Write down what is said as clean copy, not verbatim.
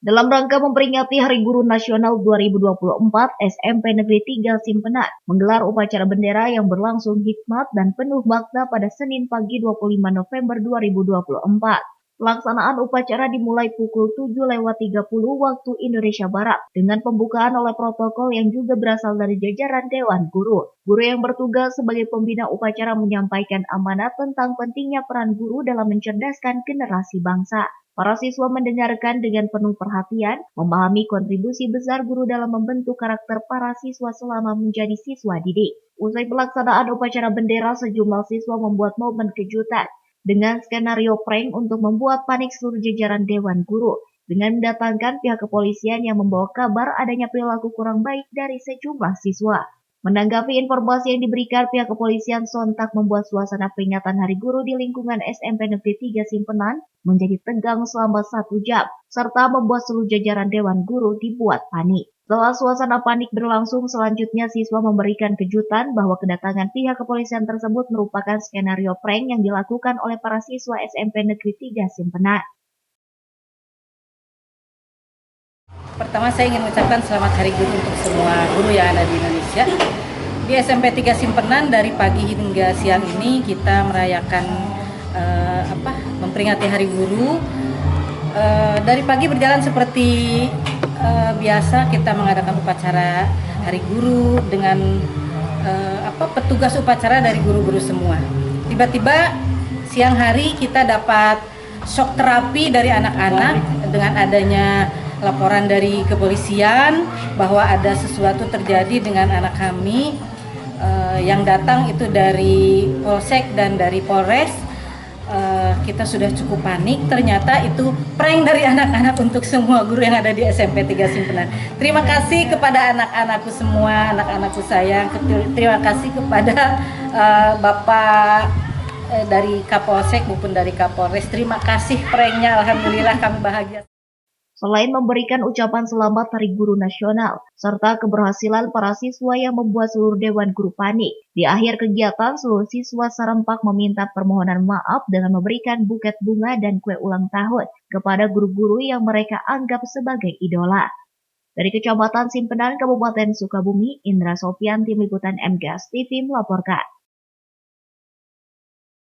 Dalam rangka memperingati Hari Guru Nasional 2024, SMP Negeri 3 Simpenan menggelar upacara bendera yang berlangsung hikmat dan penuh makna pada Senin pagi 25 November 2024. Pelaksanaan upacara dimulai pukul 7.30 waktu Indonesia Barat dengan pembukaan oleh protokol yang juga berasal dari jajaran Dewan Guru. Guru yang bertugas sebagai pembina upacara menyampaikan amanat tentang pentingnya peran guru dalam mencerdaskan generasi bangsa. Para siswa mendengarkan dengan penuh perhatian, memahami kontribusi besar guru dalam membentuk karakter para siswa selama menjadi siswa didik. Usai pelaksanaan upacara bendera, sejumlah siswa membuat momen kejutan dengan skenario prank untuk membuat panik seluruh jajaran Dewan Guru dengan mendatangkan pihak kepolisian yang membawa kabar adanya perilaku kurang baik dari sejumlah siswa. Menanggapi informasi yang diberikan, pihak kepolisian sontak membuat suasana peringatan Hari Guru di lingkungan SMP Negeri 3 Simpenan menjadi tegang selama 1 jam, serta membuat seluruh jajaran Dewan Guru dibuat panik. Setelah suasana panik berlangsung, selanjutnya siswa memberikan kejutan bahwa kedatangan pihak kepolisian tersebut merupakan skenario prank yang dilakukan oleh para siswa SMP Negeri 3 Simpenan. Pertama saya ingin mengucapkan selamat Hari Guru untuk semua guru yang ada di Indonesia. Di SMP 3 Simpenan dari pagi hingga siang ini kita merayakan memperingati Hari Guru. Dari pagi berjalan seperti biasa, kita mengadakan upacara Hari Guru dengan petugas upacara dari guru-guru semua. Tiba-tiba siang hari kita dapat shock terapi dari anak-anak dengan adanya laporan dari kepolisian bahwa ada sesuatu terjadi dengan anak kami. Yang datang itu dari Polsek dan dari Polres. Kita sudah cukup panik, ternyata itu prank dari anak-anak untuk semua guru yang ada di SMP 3 Simpenan. Terima kasih kepada anak-anakku semua, anak-anakku sayang. Terima kasih kepada Bapak dari Kapolsek maupun dari Kapolres. Terima kasih pranknya, alhamdulillah kami bahagia. Selain memberikan ucapan selamat Hari Guru Nasional, serta keberhasilan para siswa yang membuat seluruh Dewan Guru panik, di akhir kegiatan seluruh siswa serempak meminta permohonan maaf dengan memberikan buket bunga dan kue ulang tahun kepada guru-guru yang mereka anggap sebagai idola. Dari Kecamatan Simpenan, Kabupaten Sukabumi, Indra Sofian, Tim Liputan MGS TV melaporkan.